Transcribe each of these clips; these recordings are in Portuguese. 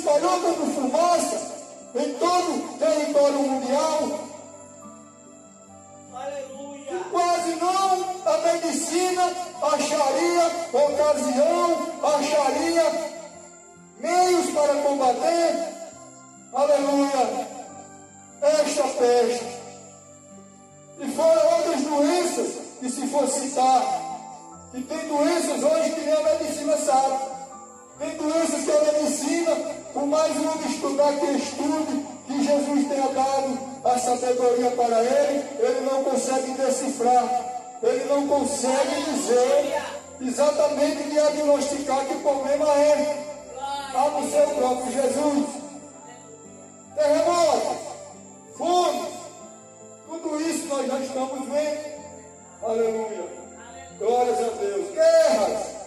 espalhou como fumaça em todo o território mundial. Aleluia. Quase não a medicina acharia ocasião, acharia meios para combater, aleluia, esta peste. E fora outras doenças que se for citar, que tem doenças hoje que nem a medicina sabe. Tem doenças que a medicina, por mais um estudar que estude, que Jesus tenha dado a sabedoria para ele não consegue decifrar, ele não consegue dizer exatamente diagnosticar que problema é, a não ser o próprio Jesus. Terremotos, fome, tudo isso nós já estamos vendo. Aleluia. Glórias a Deus. Guerras.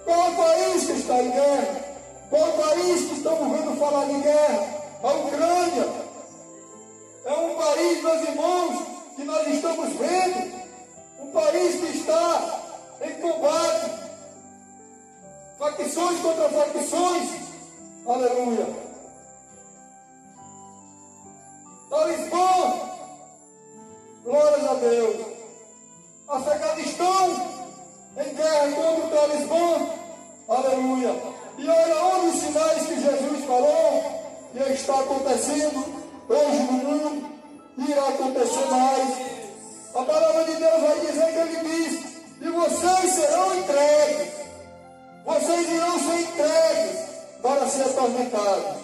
Qual o país que está em guerra? Qual o país que estamos vendo falar de guerra? A Ucrânia. É um país, meus irmãos, que nós estamos vendo. Um país que está em combate. Facções contra facções. Aleluia. Talibã. Glórias a Deus. Afeganistão em guerra contra o Talibã. Aleluia. E olha onde os sinais que Jesus falou que está acontecendo hoje no mundo, irá acontecer mais. A palavra de Deus vai dizer que ele diz: e vocês serão entregues, vocês irão ser entregues para ser atormentados,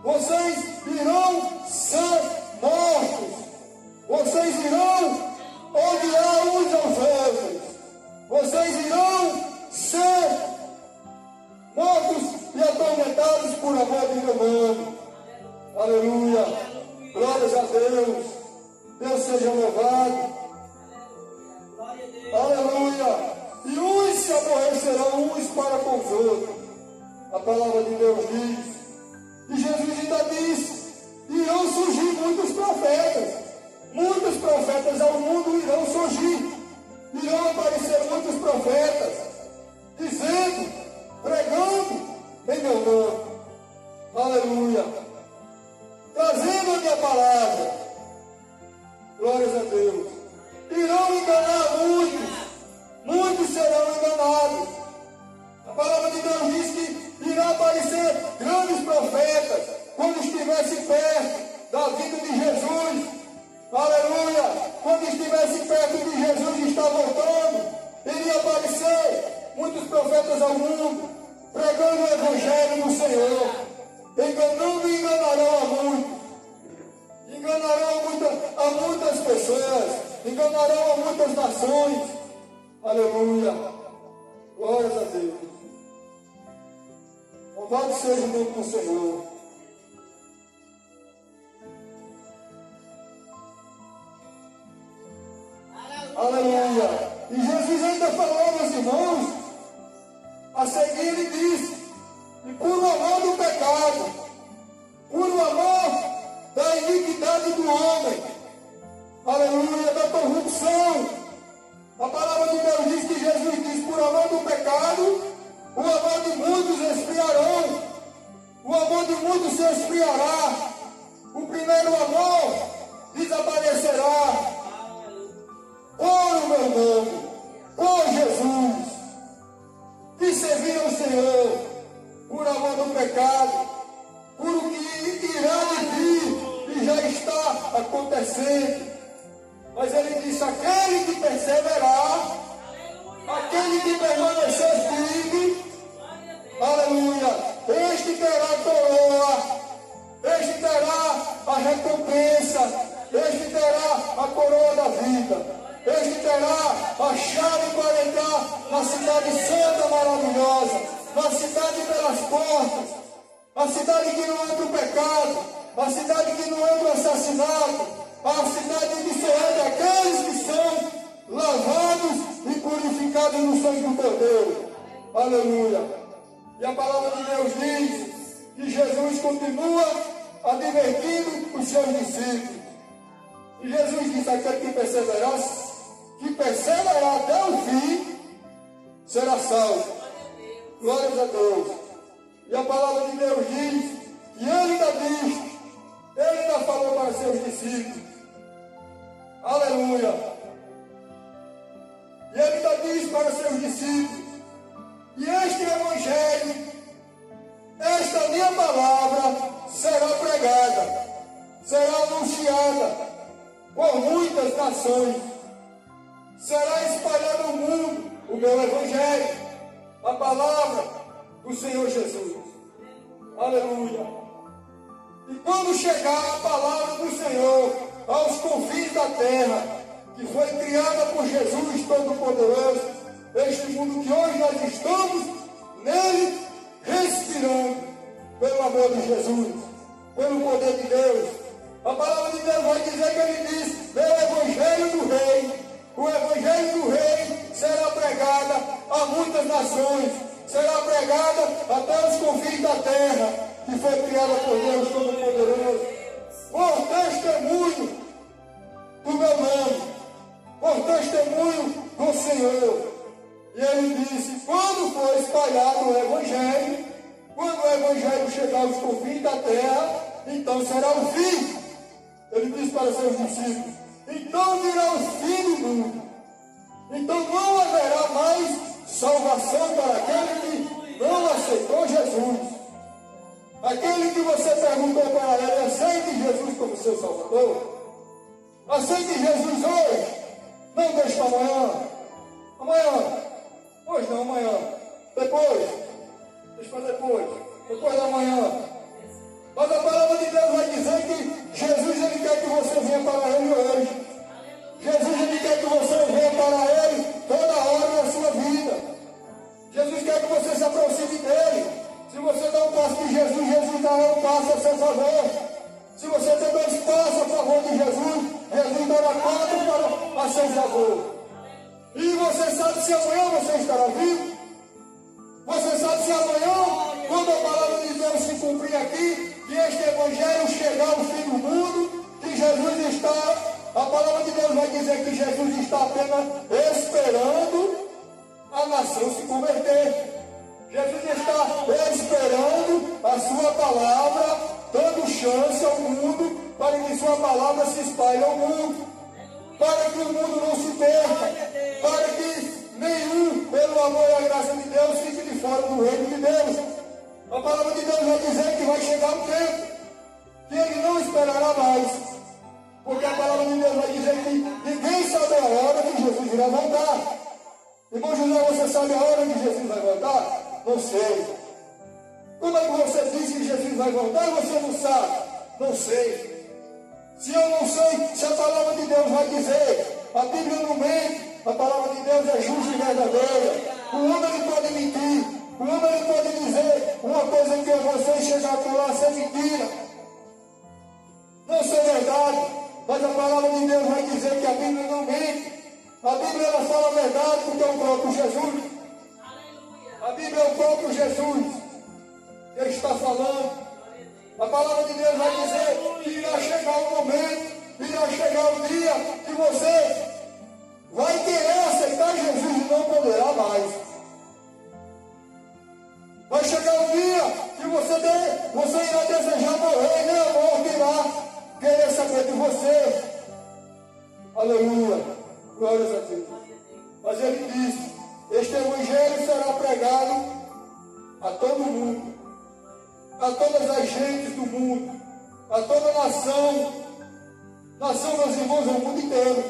vocês irão ser mortos, vocês irão odiar uns aos outros, vocês irão ser mortos e atormentados por amor de meu nome. Aleluia. Glórias a Deus. Deus seja louvado. Aleluia. E uns se aborrecerão uns para com os outros. A palavra de Deus diz. E Jesus ainda disse: irão surgir muitos profetas. Muitos profetas ao mundo irão surgir. Irão aparecer muitos profetas, dizendo, pregando em meu nome. Aleluia. Trazendo a minha palavra. Glórias a Deus. Irão enganar muitos. Muitos serão enganados. A palavra de Deus diz que irá aparecer grandes profetas quando estivesse perto da vida de Jesus. Aleluia! Quando estivesse perto de Jesus e está voltando, iria aparecer muitos profetas ao mundo, pregando o Evangelho do Senhor, enganando e enganarão a muitos, enganarão a muitas pessoas, enganarão a muitas nações. Aleluia! Glórias a Deus. Louvado seja o nome do Senhor. Aleluia. E Jesus ainda falou, meus irmãos, a seguir ele disse: e por o amor do pecado, por o amor da iniquidade do homem, aleluia, da corrupção, a palavra de Deus diz que Jesus diz: por amor do pecado, o amor de muitos esfriarão, o amor de muitos se esfriará, o primeiro amor desaparecerá. Por o meu nome, por Jesus, que serviram o Senhor, por amor do pecado, por o que irá vir e já está acontecendo. Mas ele disse: aquele que perseverar, aquele que permanecer firme, aleluia, este terá coroa, este terá a recompensa, este terá a coroa da vida. Este terá a chave para entrar na cidade santa maravilhosa, na cidade pelas portas, a cidade que não entra o pecado, a cidade que não entra o assassinato, a cidade que só entra aqueles que são lavados e purificados no sangue do Cordeiro. Aleluia. E a palavra de Deus diz que Jesus continua advertindo os seus discípulos. E Jesus disse: aquele que perseverar até o fim, será salvo. Glórias a Deus. E a palavra de Deus diz E ele ainda diz, ele ainda falou para seus discípulos, aleluia, e ele ainda diz para seus discípulos, e este evangelho, esta minha palavra será pregada, será anunciada por muitas nações, será espalhado no mundo o meu evangelho, a palavra do Senhor Jesus. Aleluia. E quando chegar a palavra do Senhor aos confins da terra, que foi criada por Jesus Todo-Poderoso, este mundo que hoje nós estamos nele, respirando pelo amor de Jesus, pelo poder de Deus. A palavra de Deus vai dizer que ele diz, meu evangelho do rei, o evangelho do rei será pregada a muitas nações, será pregada até os confins da terra, que foi criada por Deus Todo-Poderoso, por testemunho do meu nome, por testemunho do Senhor. E ele disse, quando for espalhado o evangelho, quando o evangelho chegar aos confins da terra, então será o fim. Ele disse para seus discípulos, então virá o fim do mundo. Então não haverá mais salvação para aquele que não aceitou Jesus. Aquele que você perguntou para ele, aceite Jesus como seu Salvador? Aceite Jesus hoje? Não deixe para amanhã. Amanhã. Hoje não, amanhã. Depois. Deixa para depois. Depois da manhã. Mas a palavra de Deus vai dizer que Jesus ele quer que você venha para ele hoje. Jesus ele quer que você venha para ele toda hora na sua vida. Jesus quer que você se aproxime dele. Se você dá um passo de Jesus, Jesus dá um passo a seu favor. Se você tem 2 passos a favor de Jesus, Jesus dará 4 a seu favor. E você sabe se amanhã você estará vivo? Você sabe se amanhã, quando a palavra de Deus se cumprir aqui, que este evangelho chegar ao fim do mundo, que Jesus está, a palavra de Deus vai dizer que Jesus está apenas esperando a nação se converter. Jesus está esperando a sua palavra, dando chance ao mundo, para que sua palavra se espalhe ao mundo, para que o mundo não se perca, para que nenhum, pelo amor e a graça de Deus, fique de fora do reino de Deus. A palavra de Deus vai dizer que vai chegar um tempo que ele não esperará mais, porque a palavra de Deus vai dizer que ninguém sabe a hora que Jesus irá voltar. Irmão José, você sabe a hora que Jesus vai voltar? Não sei. Como é que você diz que Jesus vai voltar e você não sabe? Não sei. Se eu não sei, se a palavra de Deus vai dizer, a Bíblia não mente, a palavra de Deus é justa e verdadeira. O homem ele pode mentir, o homem ele pode dizer uma coisa que você chegar por lá ser mentira, não ser verdade, mas a palavra de Deus vai dizer que a Bíblia não mente. A Bíblia ela fala a verdade porque é o próprio Jesus. A Bíblia é o próprio Jesus que está falando. A palavra de Deus vai dizer que irá chegar o momento, irá chegar o dia que você vai querer aceitar Jesus e não poderá mais. Vai chegar o dia que você irá desejar morrer e nem a morte irá querer saber de você. Aleluia. Glórias a Deus. Mas ele disse, este evangelho será pregado a todo mundo, a todas as gentes do mundo, a toda nação. Nação, meus irmãos, é o mundo inteiro.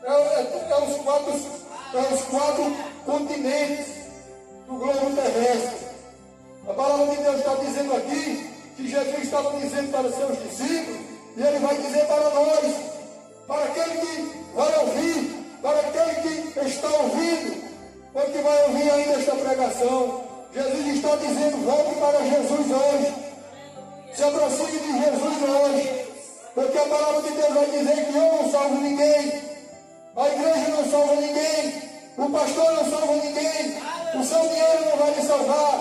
É os 4 continentes do globo terrestre. A palavra de Deus está dizendo aqui que Jesus estava dizendo para os seus discípulos, e ele vai dizer para nós, para aquele que vai ouvir, para aquele que está ouvindo, ou que vai ouvir ainda esta pregação. Jesus está dizendo, volte para Jesus hoje. Se aproxime de Jesus hoje. Porque a palavra de Deus vai dizer que eu não salvo ninguém. A igreja não salva ninguém. O pastor não salva ninguém. O seu dinheiro não vai lhe salvar.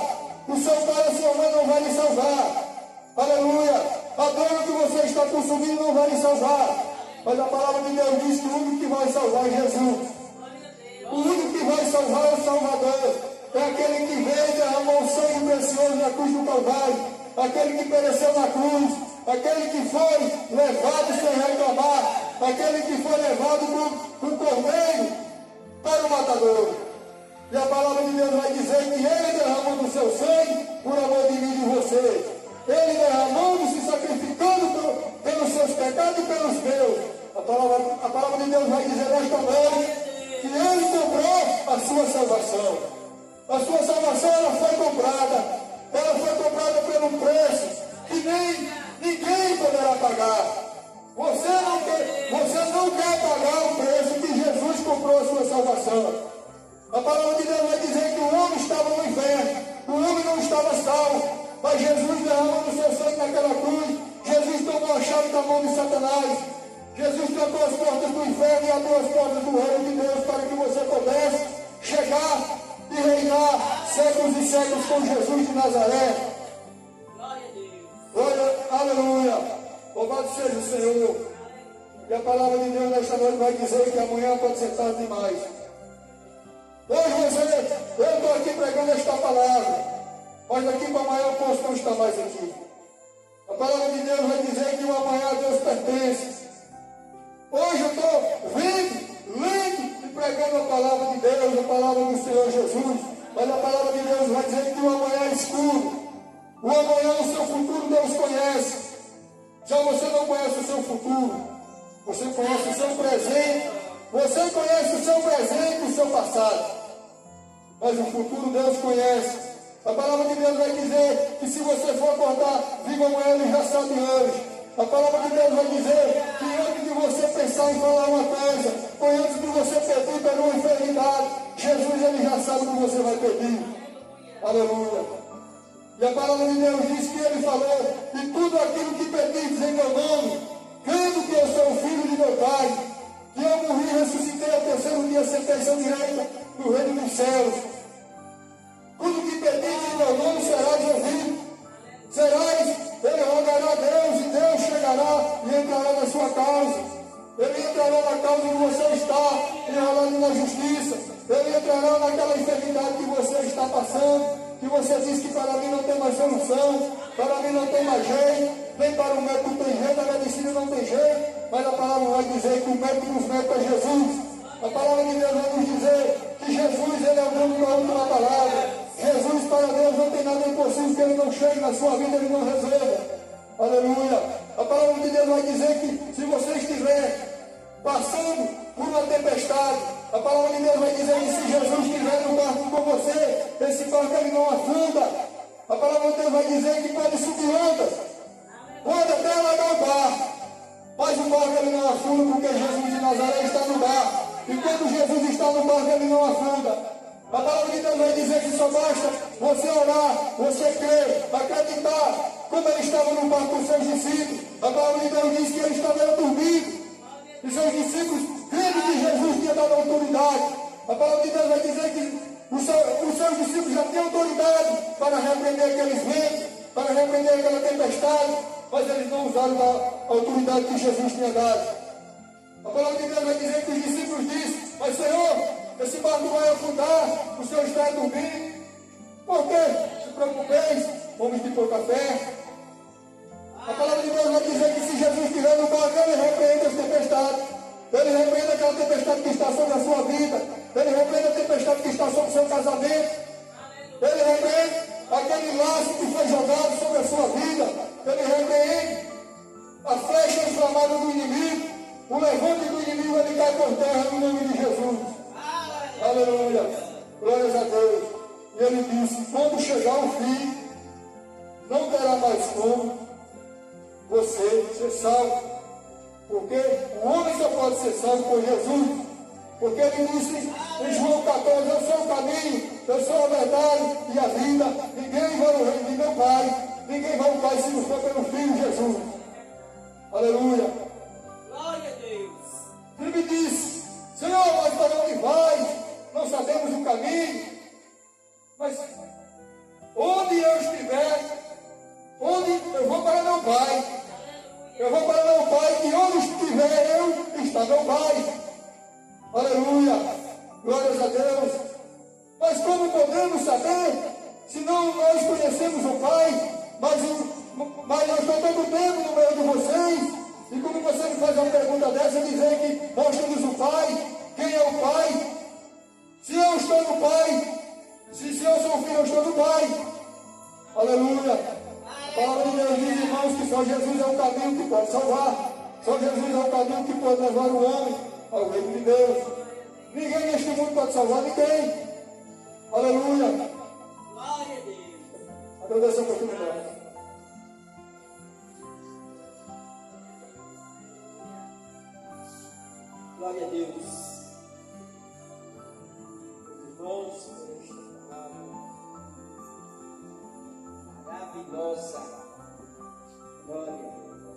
O seu pai e a sua mãe não vai lhe salvar. Aleluia. A droga que você está consumindo não vai lhe salvar. Mas a palavra de Deus diz que o único que vai salvar é Jesus. O único que vai salvar é o Salvador. É aquele que veio e derramou o sangue precioso Deus na cruz do Calvário, aquele que pereceu na cruz, aquele que foi levado sem reclamar, aquele que foi levado por cordeiro para o matador. E a palavra de Deus vai dizer que ele derramou do seu sangue por amor de mim e de você. Ele derramou, se sacrificando pelos seus pecados e pelos meus. A palavra de Deus vai dizer nesta noite que ele comprou a sua salvação. A sua salvação ela foi comprada. Ela foi comprada por um preço que ninguém poderá pagar. Você não quer pagar o preço que Jesus comprou a sua salvação. A palavra de Deus vai dizer que o homem estava no inferno, o homem não estava salvo, mas Jesus derramou o seu sangue naquela cruz. Jesus tomou a chave da mão de Satanás. Jesus trancou as portas do inferno e abriu as portas do reino de Deus para que você pudesse chegar e reinar séculos e séculos com Jesus de Nazaré. Glória a Deus. Glória, aleluia. Louvado seja o Senhor. E a palavra de Deus nesta noite vai dizer que amanhã pode ser tarde demais. Hoje eu estou aqui pregando esta palavra, mas daqui para amanhã eu posso não estar mais aqui. A palavra de Deus vai dizer que o amanhã a Deus pertence. Hoje eu estou lendo e pregando a palavra de Deus, a palavra do Senhor Jesus, mas a palavra de Deus vai dizer que o amanhã é escuro. O amanhã, o seu futuro, Deus conhece. Já você não conhece o seu futuro, você conhece o seu presente, você conhece o seu presente e o seu passado. Mas o futuro Deus conhece. A palavra de Deus vai dizer que se você for acordar vivo amanhã, Ele já sabe hoje. A palavra de Deus vai dizer que antes de você pensar em falar uma coisa, ou antes de você pedir por uma enfermidade, Jesus Ele já sabe o que você vai pedir. Aleluia. E a palavra de Deus diz que Ele falou, e tudo aquilo que pedis em meu nome, crendo que eu sou o Filho de meu Pai, que eu morri e ressuscitei ao terceiro dia, sentei-se à direita do reino dos céus. Tudo que pedis em meu nome serás ouvido. Ele rogará a Deus e Deus chegará e entrará na sua causa. Ele entrará na causa que você está enrolando na justiça. Ele entrará naquela enfermidade que você está passando, que você diz que para mim não tem mais solução, para mim não tem mais jeito, nem para o médico tem jeito, a medicina não tem jeito, mas a palavra vai dizer que o médico dos médicos é Jesus. A palavra de Deus vai nos dizer que Jesus Ele é o grande da última palavra. Jesus para Deus não tem nada impossível que Ele não chegue na sua vida, Ele não resolva. Aleluia. A palavra de Deus vai dizer que se você estiver passando por uma tempestade, a palavra de Deus vai dizer que se Jesus estiver no barco com você, esse barco ele não afunda. A palavra de Deus vai dizer que pode subir ondas, pode até alagar o barco, mas o barco ele não afunda porque Jesus de Nazaré está no barco. E quando Jesus está no barco ele não afunda. A palavra de Deus vai dizer que só basta você orar, você crer, acreditar, como ele estava no barco com seus discípulos. A palavra de Deus diz que ele estava dormindo. E seus discípulos, crendo que Jesus tinha dado autoridade. A palavra de Deus vai dizer que os seus discípulos já tinham autoridade para repreender aqueles ventos, para repreender aquela tempestade, mas eles não usaram a autoridade que Jesus tinha dado. A palavra de Deus vai dizer que os discípulos disseram, mas Senhor, esse barco vai afundar, o Senhor está dormindo. Por quê? Se preocupeis, homens de pouca fé. A palavra de Deus vai dizer que se Jesus estiver no barco, Ele repreende as tempestades. Ele repreende aquela tempestade que está sobre a sua vida. Ele repreende a tempestade que está sobre o seu casamento. Ele repreende aquele laço que foi jogado sobre a sua vida. Ele repreende a flecha inflamada do inimigo. O levante do inimigo, ele cai por terra no nome de Jesus. Aleluia. Glórias a Deus. E ele disse, quando chegar o fim, não terá mais como você ser salvo. Porque o homem só pode ser salvo por Jesus. Porque ele disse em João 14, eu sou o caminho, eu sou a verdade e a vida. Ninguém vai ao reino de meu Pai. Ninguém vai ao Pai se não for pelo Filho Jesus. Aleluia. Glória a Deus. Ele me disse, Senhor, mas para onde vai? Não sabemos o caminho. Mas onde eu estiver, onde eu vou para meu Pai. Eu vou para meu Pai, e onde estiver eu, está meu Pai. Aleluia. Glórias a Deus. Mas como podemos saber, se não nós conhecemos conhecemos o Pai, mas eu estou todo tempo no meio de vocês. E como você me faz uma pergunta dessa, dizer que mostra-nos o Pai, quem é o Pai? Se eu estou no Pai, se eu sou filho, eu estou no Pai. Aleluia. A palavra de Deus diz, irmãos, que só Jesus é o caminho que pode salvar. Só Jesus é o caminho que pode levar o homem ao reino de Deus. Ninguém neste mundo pode salvar ninguém. Aleluia. Glória a Deus. Agradeço a oportunidade. Glória a Deus.